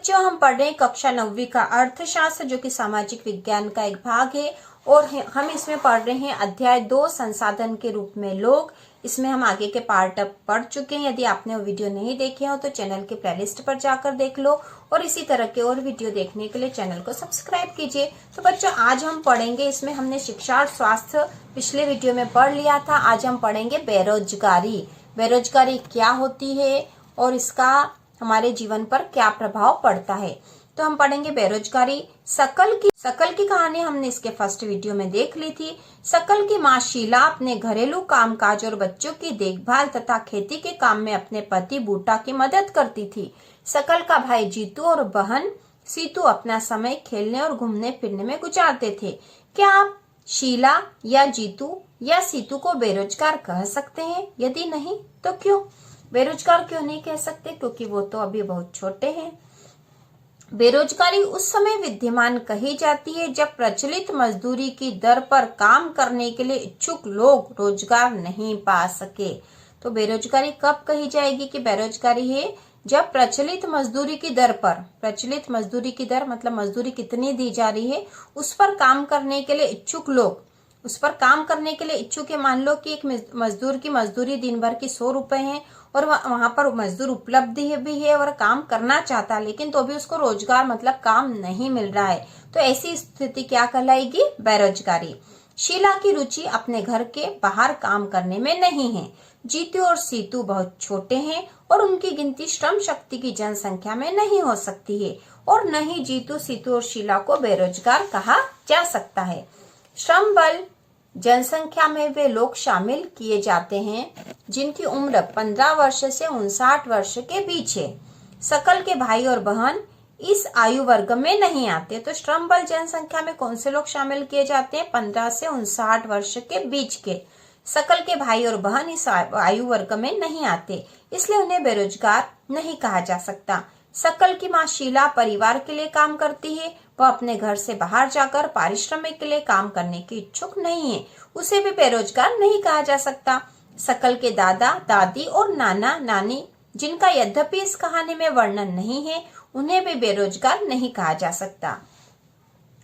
बच्चों, हम पढ़ रहे हैं कक्षा 9वीं का अर्थशास्त्र, जो कि सामाजिक विज्ञान का एक भाग है। और हम इसमें पढ़ रहे हैं अध्याय 2 संसाधन के रूप में लोग। इसमें हम आगे के पार्ट अब पढ़ चुके हैं। यदि आपने वो वीडियो नहीं देखे हो तो चैनल के प्लेलिस्ट पर जाकर देख लो, और इसी तरह के और वीडियो देखने के लिए चैनल को सब्सक्राइब कीजिए। तो बच्चों, आज हम पढ़ेंगे, इसमें हमने शिक्षा और स्वास्थ्य पिछले वीडियो में पढ़ लिया था। आज हम पढ़ेंगे बेरोजगारी। बेरोजगारी क्या होती है और इसका हमारे जीवन पर क्या प्रभाव पड़ता है। तो हम पढ़ेंगे बेरोजगारी। शकल की कहानी हमने इसके फर्स्ट वीडियो में देख ली थी। शकल की माँ शीला अपने घरेलू कामकाज और बच्चों की देखभाल तथा खेती के काम में अपने पति बूटा की मदद करती थी। शकल का भाई जीतू और बहन सीतू अपना समय खेलने और घूमने फिरने में गुजारते थे। क्या आप शीला या जीतू या सीतू को बेरोजगार कह सकते हैं? यदि नहीं तो क्यों? बेरोजगार क्यों नहीं कह सकते? क्योंकि वो तो अभी बहुत छोटे हैं। बेरोजगारी उस समय विद्यमान कही जाती है जब प्रचलित मजदूरी की दर पर काम करने के लिए इच्छुक लोग रोजगार नहीं पा सके। तो बेरोजगारी कब कही जाएगी कि बेरोजगारी है? जब प्रचलित मजदूरी की दर पर, प्रचलित मजदूरी की दर मतलब मजदूरी कितनी दी जा रही है उस पर काम करने के लिए इच्छुक लोग, उस पर काम करने के लिए इच्छुक है। मान लो कि एक मजदूर की मजदूरी दिन भर की 100 रुपए है और वहां पर मजदूर उपलब्ध भी है और काम करना चाहता है, लेकिन तो भी उसको रोजगार मतलब काम नहीं मिल रहा है। तो ऐसी स्थिति क्या कहलाएगी? बेरोजगारी। शीला की रुचि अपने घर के बाहर काम करने में नहीं है। जीतू और सीतू बहुत छोटे हैं और उनकी गिनती श्रम शक्ति की जनसंख्या में नहीं हो सकती है, और न ही जीतू, सीतू और शीला को बेरोजगार कहा जा सकता है। श्रम बल जनसंख्या में वे लोग शामिल किए जाते हैं जिनकी उम्र 15 वर्ष से 59 वर्ष के बीच है। शकल के भाई और बहन इस आयु वर्ग में नहीं आते। तो श्रम बल जनसंख्या में कौन से लोग शामिल किए जाते हैं? 15 से 59 वर्ष के बीच के। शकल के भाई और बहन इस आयु वर्ग में नहीं आते, इसलिए उन्हें बेरोजगार नहीं कहा जा सकता। शकल की माँ शीला परिवार के लिए काम करती है। वह अपने घर से बाहर जाकर पारिश्रमिक के लिए काम करने की इच्छुक नहीं है, उसे भी बेरोजगार नहीं कहा जा सकता। शकल के दादा दादी और नाना नानी, जिनका यद्यपि इस कहानी में वर्णन नहीं है, उन्हें भी बेरोजगार नहीं कहा जा सकता।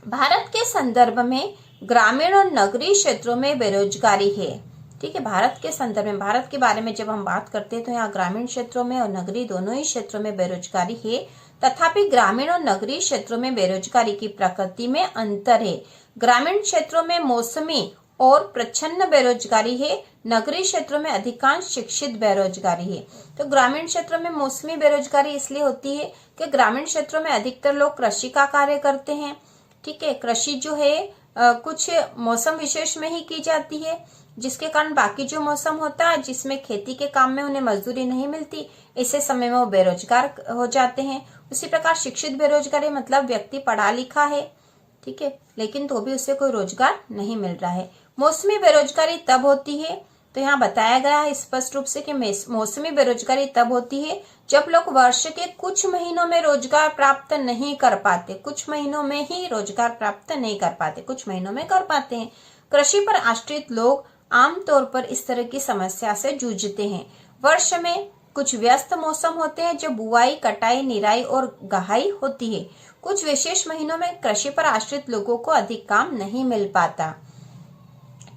भारत के संदर्भ में ग्रामीण और नगरीय क्षेत्रों में बेरोजगारी है। ठीक है, भारत के संदर्भ में, भारत के बारे में जब हम बात करते हैं तो यहाँ ग्रामीण क्षेत्रों में और नगरीय दोनों ही क्षेत्रों में बेरोजगारी है। तथापि ग्रामीण और नगरीय क्षेत्रों में बेरोजगारी की प्रकृति में अंतर है। ग्रामीण क्षेत्रों में मौसमी और प्रच्छन्न बेरोजगारी है, नगरीय क्षेत्रों में अधिकांश शिक्षित बेरोजगारी है। तो ग्रामीण क्षेत्रों में मौसमी बेरोजगारी इसलिए होती है कि ग्रामीण क्षेत्रों में अधिकतर लोग कृषि का कार्य करते हैं। ठीक है, कृषि जो है कुछ मौसम विशेष में ही की जाती है, जिसके कारण बाकी जो मौसम होता है जिसमें खेती के काम में उन्हें मजदूरी नहीं मिलती, ऐसे समय में वो बेरोजगार हो जाते हैं। उसी प्रकार शिक्षित बेरोजगारी मतलब व्यक्ति पढ़ा लिखा है, ठीक है, लेकिन तो भी उसे कोई रोजगार नहीं मिल रहा है। मौसमी बेरोजगारी तब होती है, तो यहाँ बताया गया है स्पष्ट रूप से कि मौसमी बेरोजगारी तब होती है जब लोग वर्ष के कुछ महीनों में रोजगार प्राप्त नहीं कर पाते, कुछ महीनों में ही रोजगार प्राप्त नहीं कर पाते, कुछ महीनों में कर पाते हैं। कृषि पर आश्रित लोग आमतौर पर इस तरह की समस्या से जूझते हैं। वर्ष में कुछ व्यस्त मौसम होते हैं जब बुआई, कटाई, निराई और गहाई होती है। कुछ विशेष महीनों में कृषि पर आश्रित लोगों को अधिक काम नहीं मिल पाता।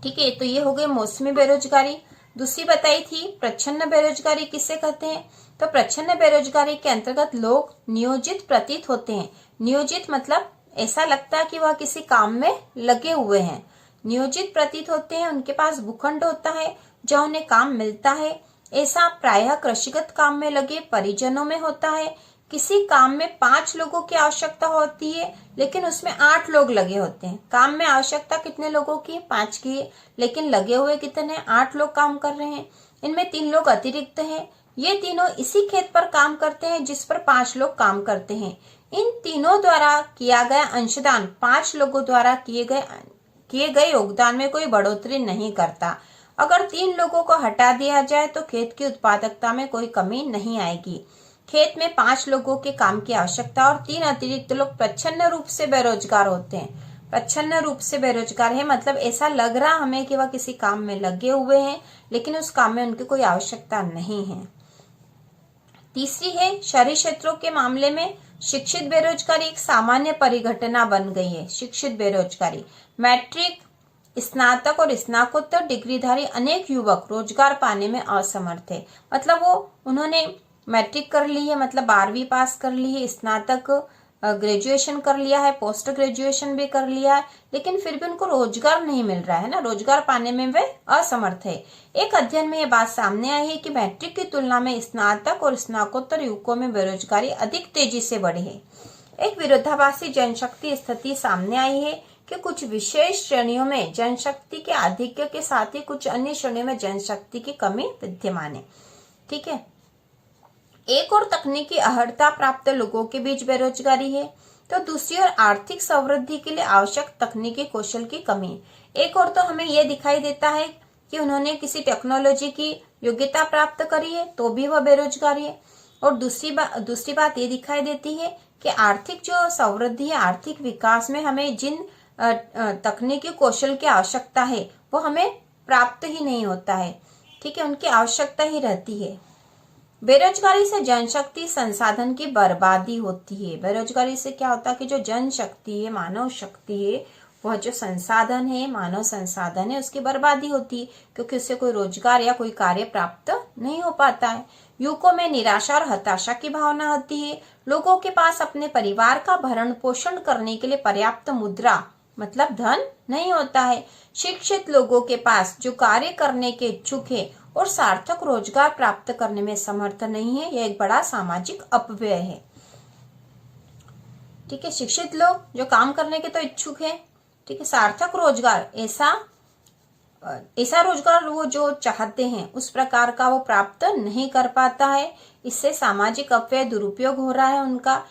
ठीक है, तो ये हो गई मौसमी बेरोजगारी। दूसरी बताई थी प्रच्छन्न बेरोजगारी किसे कहते हैं? तो प्रच्छन्न बेरोजगारी के अंतर्गत लोग नियोजित प्रतीत होते हैं। नियोजित मतलब ऐसा लगता है कि वह किसी काम में लगे हुए हैं। नियोजित प्रतीत होते हैं, उनके पास भूखंड होता है जहाँ उन्हें काम मिलता है। ऐसा प्रायः कृषिगत काम में लगे परिजनों में होता है। किसी काम में 5 लोगों की आवश्यकता होती है, लेकिन उसमें 8 लोग लगे होते हैं। काम में आवश्यकता कितने लोगों की? 5 की है, लेकिन लगे हुए कितने? 8 लोग काम कर रहे हैं। इनमें 3 लोग अतिरिक्त हैं। ये तीनों इसी खेत पर काम करते हैं जिस पर 5 लोग काम करते हैं। इन तीनों द्वारा किया गया अंशदान 5 लोगों द्वारा किए गए योगदान में कोई बढ़ोतरी नहीं करता। अगर 3 लोगों को हटा दिया जाए तो खेत की उत्पादकता में कोई कमी नहीं आएगी। खेत में 5 लोगों के काम की आवश्यकता और 3 अतिरिक्त लोग प्रच्छन्न रूप से बेरोजगार होते हैं। प्रच्छन्न रूप से बेरोजगार है मतलब ऐसा लग रहा हमें कि वह किसी काम में लगे हुए हैं, लेकिन उस काम में उनकी कोई आवश्यकता नहीं है। तीसरी है शहरी क्षेत्रों के मामले में शिक्षित बेरोजगारी एक सामान्य परिघटना बन गई है। शिक्षित बेरोजगारी, मैट्रिक, स्नातक और स्नातकोत्तर डिग्रीधारी अनेक युवक रोजगार पाने में असमर्थ है। मतलब उन्होंने मैट्रिक कर ली है, मतलब 12वीं पास कर ली है, स्नातक ग्रेजुएशन कर लिया है, पोस्ट ग्रेजुएशन भी कर लिया है, लेकिन फिर भी उनको रोजगार नहीं मिल रहा है ना, रोजगार पाने में वे असमर्थ है। एक अध्ययन में यह बात सामने आई है कि मैट्रिक की तुलना में स्नातक और स्नातकोत्तर युवकों में बेरोजगारी अधिक तेजी से बढ़ी है। एक विरोधाभासी जनशक्ति स्थिति सामने आई है कि कुछ विशेष श्रेणियों में जनशक्ति के आधिक्य के साथ ही कुछ अन्य श्रेणियों में जनशक्ति की कमी विद्यमान है। ठीक है, एक और तकनीकी अर्हता प्राप्त लोगों के बीच बेरोजगारी है, तो दूसरी ओर आर्थिक समृद्धि के लिए आवश्यक तकनीकी कौशल की कमी। एक और तो हमें यह दिखाई देता है कि उन्होंने किसी टेक्नोलॉजी की योग्यता प्राप्त करी है तो भी वह बेरोजगारी है, और दूसरी बात ये दिखाई देती है कि आर्थिक जो समृद्धि है, आर्थिक विकास में हमें जिन तकनीकी कौशल की आवश्यकता है वो हमें प्राप्त ही नहीं होता है। ठीक है, उनकी आवश्यकता ही रहती है। बेरोजगारी से जनशक्ति संसाधन की बर्बादी होती है। बेरोजगारी से क्या होता है कि जो जनशक्ति है, मानव शक्ति है, वह जो संसाधन है, मानव संसाधन है, उसकी बर्बादी होती है, क्योंकि उससे कोई रोजगार या कोई कार्य प्राप्त नहीं हो पाता है। युवकों में निराशा और हताशा की भावना होती है। लोगों के पास अपने परिवार का भरण पोषण करने के लिए पर्याप्त मुद्रा मतलब धन नहीं होता है। शिक्षित लोगों के पास जो कार्य करने के इच्छुक है और सार्थक रोजगार प्राप्त करने में समर्थ नहीं है, यह एक बड़ा सामाजिक अपव्यय है। ठीक है, शिक्षित लोग जो काम करने के तो इच्छुक है, ठीक है, सार्थक रोजगार ऐसा रोजगार वो जो चाहते हैं उस प्रकार का वो प्राप्त नहीं कर पाता है। इससे सामाजिक अपव्यय, दुरुपयोग हो रहा है उनका।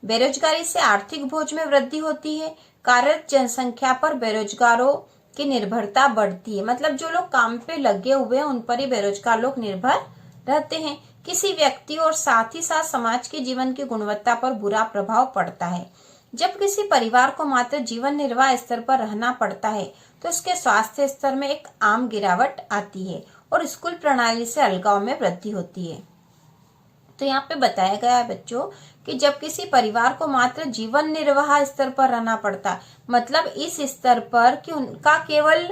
बेरोजगारी से आर्थिक बोझ में वृद्धि होती है। कार्यरत जनसंख्या पर बेरोजगारों की निर्भरता बढ़ती है। मतलब जो लोग काम पे लगे हुए हैं उन पर ही बेरोजगार लोग निर्भर रहते हैं। किसी व्यक्ति और साथ ही साथ समाज के जीवन की गुणवत्ता पर बुरा प्रभाव पड़ता है। जब किसी परिवार को मात्र जीवन निर्वाह स्तर पर रहना पड़ता है तो उसके स्वास्थ्य स्तर में एक आम गिरावट आती है और स्कूल प्रणाली से अलगाव में वृद्धि होती है। तो यहाँ पे बताया गया है बच्चों कि जब किसी परिवार को मात्र जीवन निर्वाह स्तर पर रहना पड़ता है, मतलब इस स्तर पर कि उनका केवल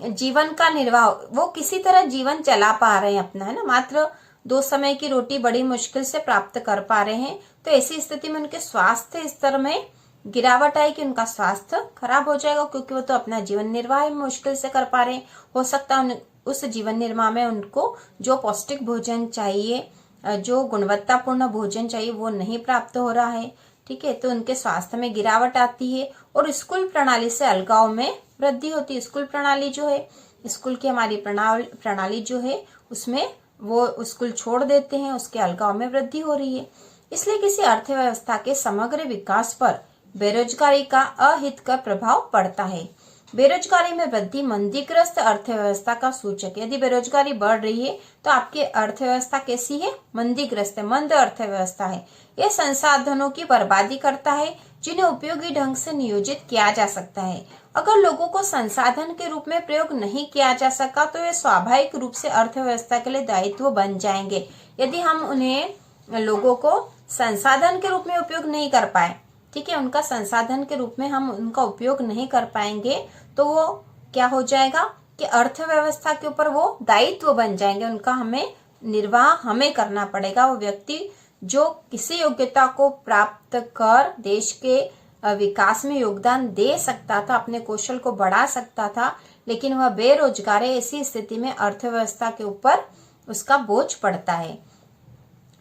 जीवन का निर्वाह, वो किसी तरह जीवन चला पा रहे हैं अपना, है ना, मात्र 2 समय की रोटी बड़ी मुश्किल से प्राप्त कर पा रहे हैं, तो ऐसी स्थिति में उनके स्वास्थ्य स्तर में गिरावट आई कि उनका स्वास्थ्य खराब हो जाएगा, क्योंकि वो तो अपना जीवन निर्वाह मुश्किल से कर पा रहे हैं। हो सकता है उस जीवन निर्वाह में उनको जो पौष्टिक भोजन चाहिए, जो गुणवत्तापूर्ण भोजन चाहिए, वो नहीं प्राप्त हो रहा है। ठीक है, तो उनके स्वास्थ्य में गिरावट आती है और स्कूल प्रणाली से अलगाव में वृद्धि होती है। स्कूल प्रणाली जो है, स्कूल की हमारी प्रणाली जो है, उसमें वो स्कूल छोड़ देते हैं, उसके अलगाव में वृद्धि हो रही है। इसलिए किसी अर्थव्यवस्था के समग्र विकास पर बेरोजगारी का अहितकर प्रभाव पड़ता है। बेरोजगारी में वृद्धि मंदीग्रस्त अर्थव्यवस्था का सूचक है। यदि बेरोजगारी बढ़ रही है तो आपकी अर्थव्यवस्था कैसी है? मंदीग्रस्त है, मंद अर्थव्यवस्था है। यह संसाधनों की बर्बादी करता है जिन्हें उपयोगी ढंग से नियोजित किया जा सकता है। अगर लोगों को संसाधन के रूप में प्रयोग नहीं किया जा सका तो वे स्वाभाविक रूप से अर्थव्यवस्था के लिए दायित्व बन जाएंगे। यदि हम उन्हें लोगों को संसाधन के रूप में उपयोग नहीं कर पाए, ठीक है, उनका संसाधन के रूप में हम उनका उपयोग नहीं कर पाएंगे, तो वो क्या हो जाएगा कि अर्थव्यवस्था के ऊपर वो दायित्व बन जाएंगे, उनका हमें निर्वाह हमें करना पड़ेगा। वो व्यक्ति जो किसी योग्यता को प्राप्त कर देश के विकास में योगदान दे सकता था, अपने कौशल को बढ़ा सकता था, लेकिन वह बेरोजगार है, ऐसी स्थिति में अर्थव्यवस्था के ऊपर उसका बोझ पड़ता है।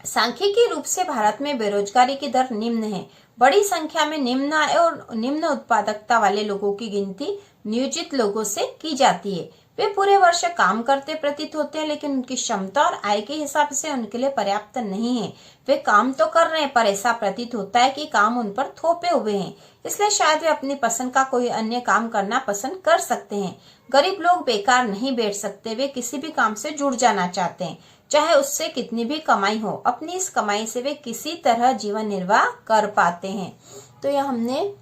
सांख्यिकीय रूप से भारत में बेरोजगारी की दर निम्न है। बड़ी संख्या में निम्न आय और निम्न उत्पादकता वाले लोगों की गिनती नियोजित लोगों से की जाती है। वे पूरे वर्ष काम करते प्रतीत होते हैं, लेकिन उनकी क्षमता और आय के हिसाब से उनके लिए पर्याप्त नहीं है। वे काम तो कर रहे हैं पर ऐसा प्रतीत होता है कि काम उन पर थोपे हुए हैं, इसलिए शायद वे अपनी पसंद का कोई अन्य काम करना पसंद कर सकते हैं। गरीब लोग बेकार नहीं बैठ सकते, वे किसी भी काम से जुड़ जाना चाहते हैं, चाहे उससे कितनी भी कमाई हो। अपनी इस कमाई से वे किसी तरह जीवन निर्वाह कर पाते हैं। तो यह हमने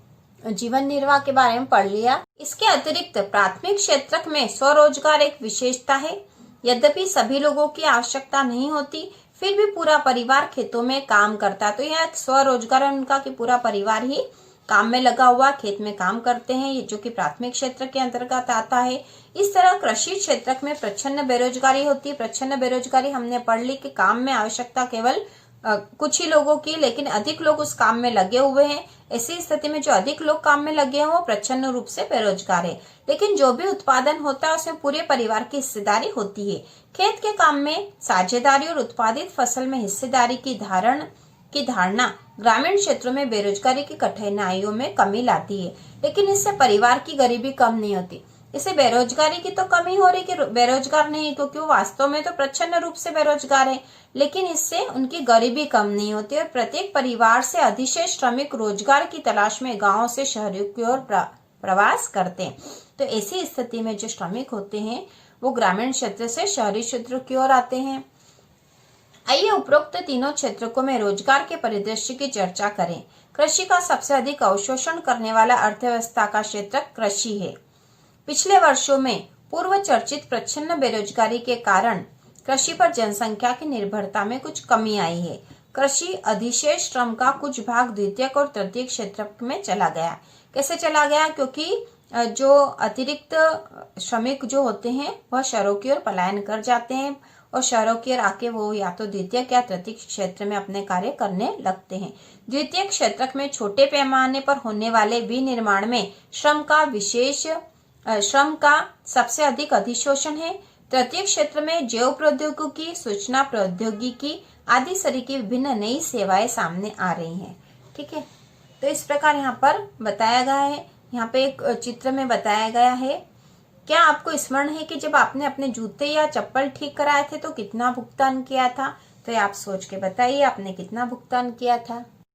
जीवन निर्वाह के बारे में पढ़ लिया। इसके अतिरिक्त प्राथमिक क्षेत्र में स्वरोजगार एक विशेषता है। यद्यपि सभी लोगों की आवश्यकता नहीं होती, फिर भी पूरा परिवार खेतों में काम करता है। तो यह स्वरोजगार है उनका कि पूरा परिवार ही काम में लगा हुआ खेत में काम करते हैं, ये जो कि प्राथमिक क्षेत्र के अंतर्गत आता है। इस तरह कृषि क्षेत्र में प्रच्छन्न बेरोजगारी होती है। प्रच्छन्न बेरोजगारी हमने पढ़ ली कि काम में आवश्यकता केवल कुछ ही लोगों की, लेकिन अधिक लोग उस काम में लगे हुए हैं। ऐसी स्थिति में जो अधिक लोग काम में लगे हैं वो प्रच्छन्न रूप से बेरोजगार है। लेकिन जो भी उत्पादन होता है उसमें पूरे परिवार की हिस्सेदारी होती है। खेत के काम में साझेदारी और उत्पादित फसल में हिस्सेदारी की धारणा ग्रामीण क्षेत्रों में बेरोजगारी की कठिनाइयों में कमी लाती है, लेकिन इससे परिवार की गरीबी कम नहीं होती। इससे बेरोजगारी की तो कमी हो रही कि बेरोजगार नहीं, क्योंकि वो वास्तव में तो प्रच्छन्न रूप से बेरोजगार है, लेकिन इससे उनकी गरीबी कम नहीं होती। और प्रत्येक परिवार से अधिशेष श्रमिक रोजगार की तलाश में गांव से शहरों की ओर प्रवास करते हैं। तो ऐसी स्थिति में जो श्रमिक होते हैं वो ग्रामीण क्षेत्र से शहरी क्षेत्रों की ओर आते हैं। आइए उपरोक्त तीनों क्षेत्रों में रोजगार के परिदृश्य की चर्चा करें। कृषि का सबसे अधिक अवशोषण करने वाला अर्थव्यवस्था का क्षेत्र कृषि है। पिछले वर्षों में पूर्व चर्चित प्रच्छन्न बेरोजगारी के कारण कृषि पर जनसंख्या की निर्भरता में कुछ कमी आई है। कृषि अधिशेष श्रम का कुछ भाग द्वितीयक और तृतीयक क्षेत्र में चला गया। कैसे चला गया? क्योंकि जो अतिरिक्त श्रमिक जो होते हैं वह शहरों की ओर पलायन कर जाते हैं और शहरों की ओर आके वो या तो द्वितीयक या तृतीयक क्षेत्र में अपने कार्य करने लगते हैं। द्वितीयक क्षेत्र में छोटे पैमाने पर होने वाले विनिर्माण में श्रम का सबसे अधिक अधिशोषण है। तृतीयक क्षेत्र में जैव प्रौद्योगिकी, सूचना प्रौद्योगिकी आदि तरह की विभिन्न नई सेवाएं सामने आ रही हैं। ठीक है, तो इस प्रकार यहाँ पर बताया गया है। यहाँ पे एक चित्र में बताया गया है। क्या आपको स्मरण है कि जब आपने अपने जूते या चप्पल ठीक कराए थे तो कितना भुगतान किया था? तो ये आप सोच के बताइए आपने कितना भुगतान किया था।